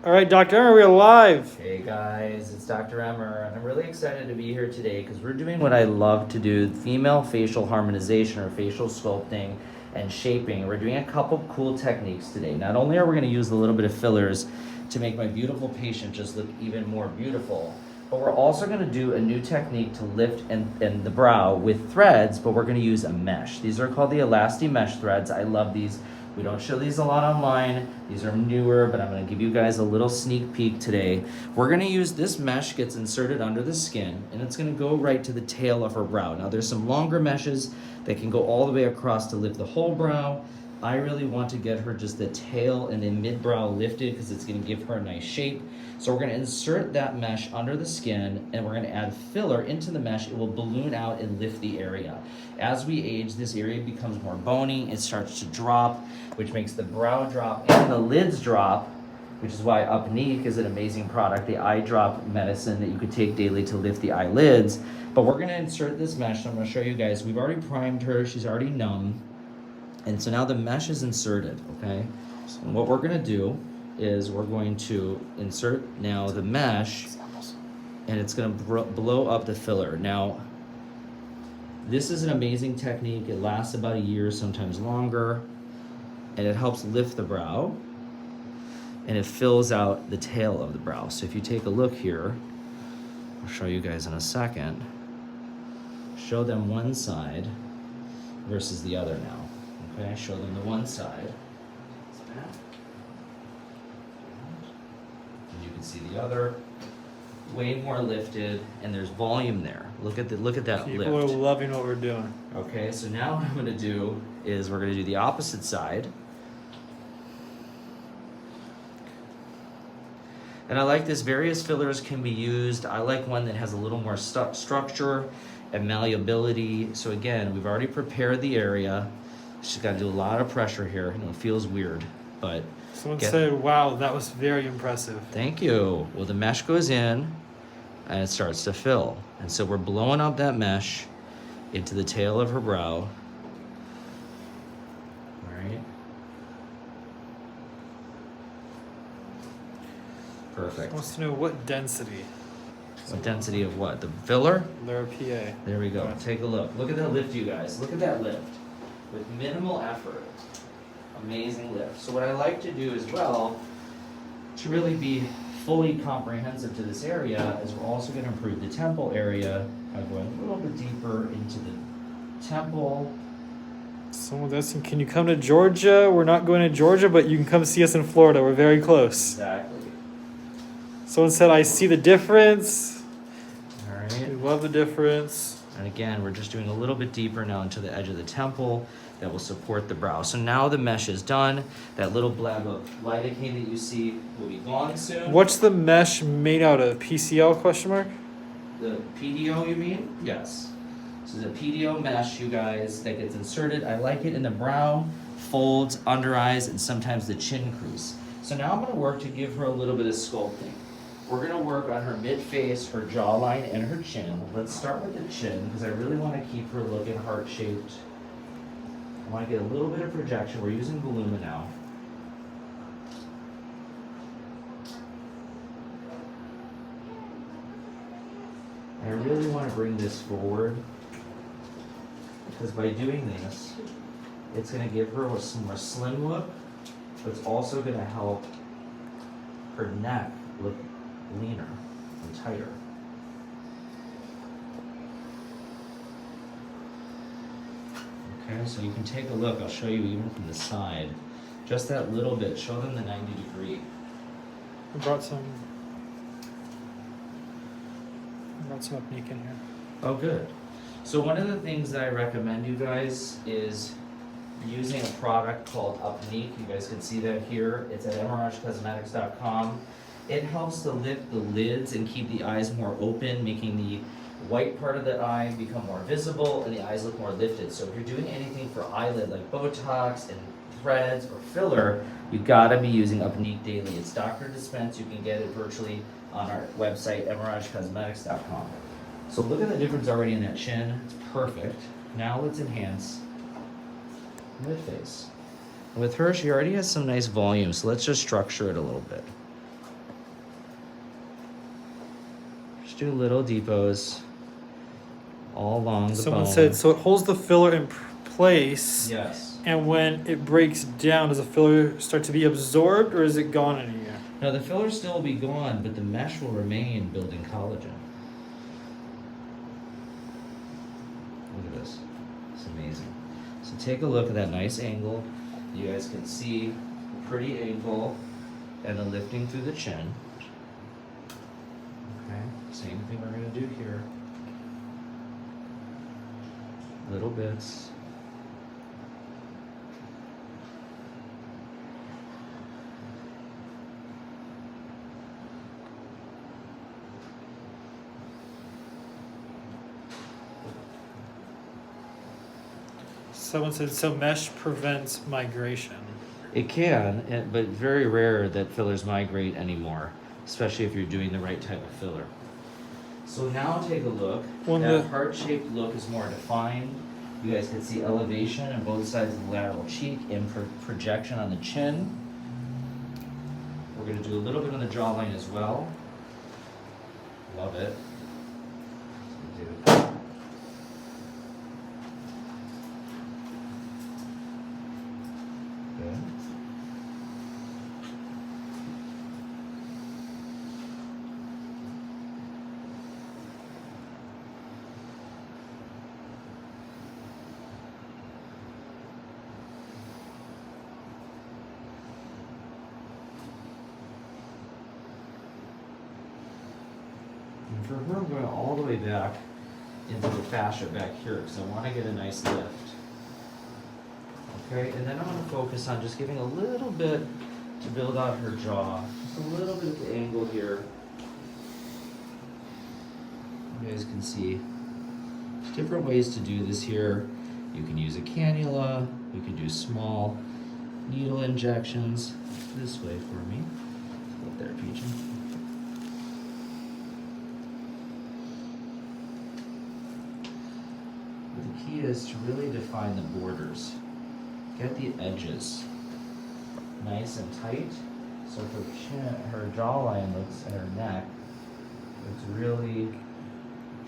All right, Dr. Emer, we're live. Hey guys, it's Dr. Emer, and I'm really excited to be here today because we're doing what I love to do, female facial harmonization or facial sculpting and shaping. We're doing a couple cool techniques today. Not only are we going to use a little bit of fillers to make my beautiful patient just look even more beautiful, but we're also going to do a new technique to lift and the brow with threads, but we're going to use a mesh. These are called the Elasti Mesh threads. I love these. We don't show these a lot online. These are newer, but I'm gonna give you guys a little sneak peek today. We're gonna use this mesh, gets inserted under the skin, and it's gonna go right to the tail of her brow. Now there's some longer meshes that can go all the way across to lift the whole brow. I really want to get her just the tail and then mid-brow lifted because it's gonna give her a nice shape. So we're gonna insert that mesh under the skin and we're gonna add filler into the mesh. It will balloon out and lift the area. As we age, this area becomes more bony, it starts to drop, which makes the brow drop and the lids drop, which is why Upneek is an amazing product, the eye drop medicine that you could take daily to lift the eyelids. But we're gonna insert this mesh, so I'm gonna show you guys. We've already primed her, she's already numb. And so now the mesh is inserted, okay? And what we're gonna do is we're going to insert now the mesh and it's gonna blow up the filler. Now, this is an amazing technique. It lasts about a year, sometimes longer, and it helps lift the brow and it fills out the tail of the brow. So if you take a look here, I'll show you guys in a second, show them one side versus the other now. Okay, show them the one side. And you can see the other, way more lifted, and there's volume there. Look at that lift. People are loving what we're doing. Okay, so now what I'm gonna do is we're gonna do the opposite side. And I like this, various fillers can be used. I like one that has a little more structure and malleability. So again, we've already prepared the area. She's got to do a lot of pressure here. You know, it feels weird, but... Someone said, wow, that was very impressive. Thank you. Well, the mesh goes in and it starts to fill. And so we're blowing up that mesh into the tail of her brow. All right. Perfect. Wants to know what density. What density of what? The filler? Their PA. There we go. Take a look. Look at that lift, you guys. Look at that lift. With minimal effort. Amazing lift. So what I like to do as well, to really be fully comprehensive to this area, is we're also going to improve the temple area by going a little bit deeper into the temple. Someone's asking, can you come to Georgia? We're not going to Georgia, but you can come see us in Florida. We're very close. Exactly. Someone said, I see the difference. All right. We love the difference. And again, we're just doing a little bit deeper now into the edge of the temple that will support the brow. So now the mesh is done. That little blab of lidocaine that you see will be gone soon. What's the mesh made out of? PCL question mark? The PDO, you mean? Yes. So the PDO mesh, you guys, that gets inserted. I like it in the brow, folds, under eyes, and sometimes the chin crease. So now I'm gonna work to give her a little bit of sculpting. We're gonna work on her mid-face, her jawline, and her chin. Let's start with the chin, because I really wanna keep her looking heart-shaped. I wanna get a little bit of projection. We're using Voluma now. I really wanna bring this forward, because by doing this, it's gonna give her a more slim look, but it's also gonna help her neck look leaner and tighter. Okay, so you can take a look. I'll show you even from the side. Just that little bit. Show them the 90 degree. I brought some Upneek in here. Oh, good. So one of the things that I recommend you guys is using a product called Upneek. You guys can see that here. It's at emeragecosmetics.com. It helps to lift the lids and keep the eyes more open, making the white part of the eye become more visible and the eyes look more lifted. So if you're doing anything for eyelid like Botox and threads or filler, you gotta be using Upneek daily. It's doctor dispensed. You can get it virtually on our website, emeragecosmetics.com. So look at the difference already in that chin. It's perfect. Now let's enhance mid-face. With her, she already has some nice volume, so let's just structure it a little bit. do little depots all along the Someone bone. said so it holds the filler in place. Yes. And when it breaks down, does the filler start to be absorbed, or is it gone in a year? Now the filler still will be gone, but the mesh will remain building collagen. Look at this. It's amazing. So take a look at that nice angle. You guys can see a pretty angle and a lifting through the chin. Okay, same thing we're going to do here. Little bits. Someone said so mesh prevents migration. It can, but very rare that fillers migrate anymore, especially if you're doing the right type of filler. So now take a look. That heart-shaped look is more defined. You guys can see elevation on both sides of the lateral cheek and projection on the chin. We're going to do a little bit on the jawline as well. Love it. Good. And for her, I'm going all the way back into the fascia back here because I want to get a nice lift. Okay, and then I'm going to focus on just giving a little bit to build out her jaw. Just a little bit of the angle here. You guys can see there's different ways to do this here. You can use a cannula. You can do small needle injections. This way for me. Up there, Peachy. The key is to really define the borders. Get the edges nice and tight, so her chin, her jawline looks, and her neck looks really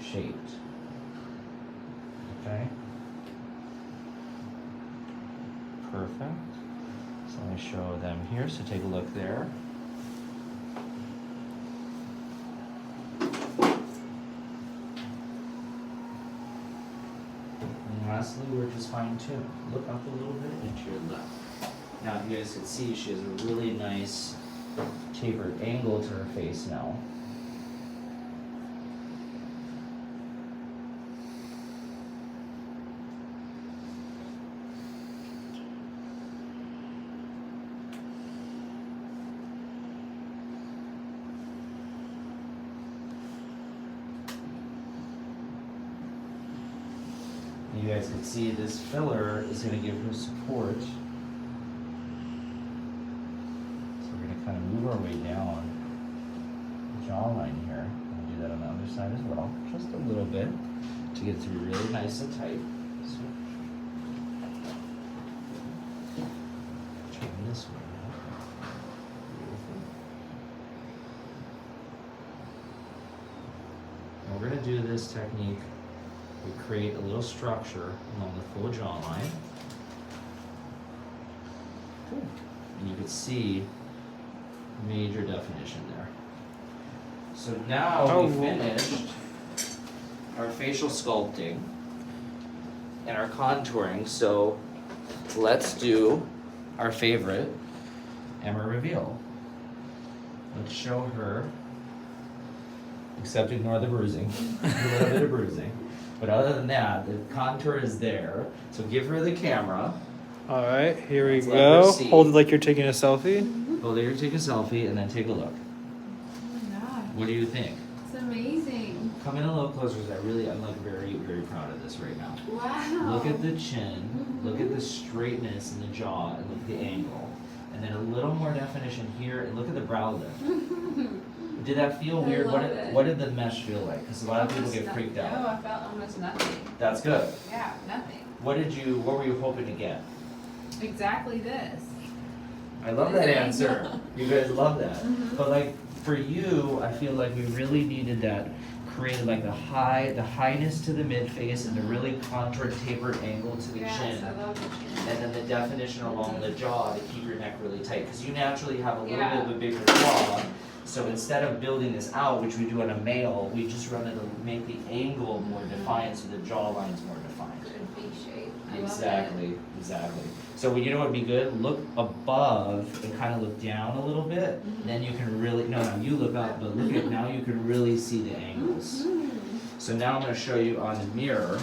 shaped. Okay? Perfect. So let me show them here, so take a look there. And lastly, we're just fine-tuned. Look up a little bit and to your left. Now, you guys can see she has a really nice tapered angle to her face now. You guys can see this filler is going to give her support. Kind of move our way down the jawline here. We'll do that on the other side as well, just a little bit to get it to be really nice and tight. So, turn this way now. Beautiful. And we're going to do this technique. We create a little structure along the full jawline. Good. And you can see major definition there. So now we finished our facial sculpting and our contouring, so let's do our favorite, Emer reveal. Let's show her, except ignore the bruising, a little bit of bruising. But other than that, the contour is there. So give her the camera. All right, here we Let's let her go. see. Hold it like you're taking a selfie. Hold it, take a selfie, and then take a look. Oh my god. What do you think? It's amazing. Come in a little closer, because I'm like very, very proud of this right now. Wow. Look at the chin, look at the straightness in the jaw, and look at the angle. And then a little more definition here, and look at the brow lift. Did that feel weird? What did the mesh feel like? Because a lot of people get freaked out. No, I felt almost nothing. That's good. Yeah, nothing. What were you hoping to get? Exactly this. I love that answer. You guys love that. Mhm. But like for you, I feel like we really needed that created like the highness to the mid face and the really contoured tapered angle to the Yes, chin. I love the chin. And then the definition along the jaw to keep your neck really tight. Because you naturally have a little Yeah. bit of a bigger jaw. So instead of building this out, which we do on a male, we just run it to make the angle more defined so the jawline's more defined. Good V shape. I love Exactly. So you know what would be good? Look above and kind of look down a little bit. Mhm. Then you can really, no, you look up, but look at, now you can really see the angles. it. So now I'm going to show you on the mirror.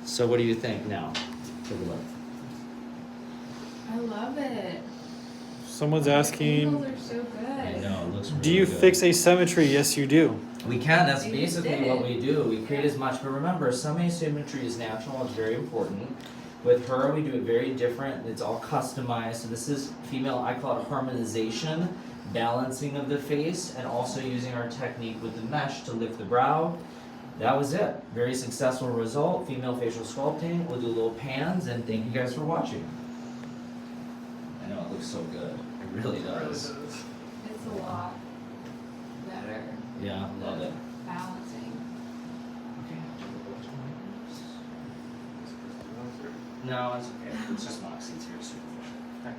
So what do you think now? Take a look. I love it. Someone's The asking, angles are so good. I know, it looks really do you good. fix asymmetry? Yes, you do. We can, that's You just basically did what it. we do. We create as much, but remember, some asymmetry is natural, it's very important. With her, we do it very different, it's all customized. So this is female, I call it harmonization, balancing of the face, and also using our technique with the mesh to lift the brow. That was it. Very successful result, female facial sculpting. We'll do little pans, and thank you guys for watching. I know, it looks so good. It really does. It's a lot better Yeah, love it. balancing. Okay. No, it's okay. It's just Moxie. It's very superficial. Okay.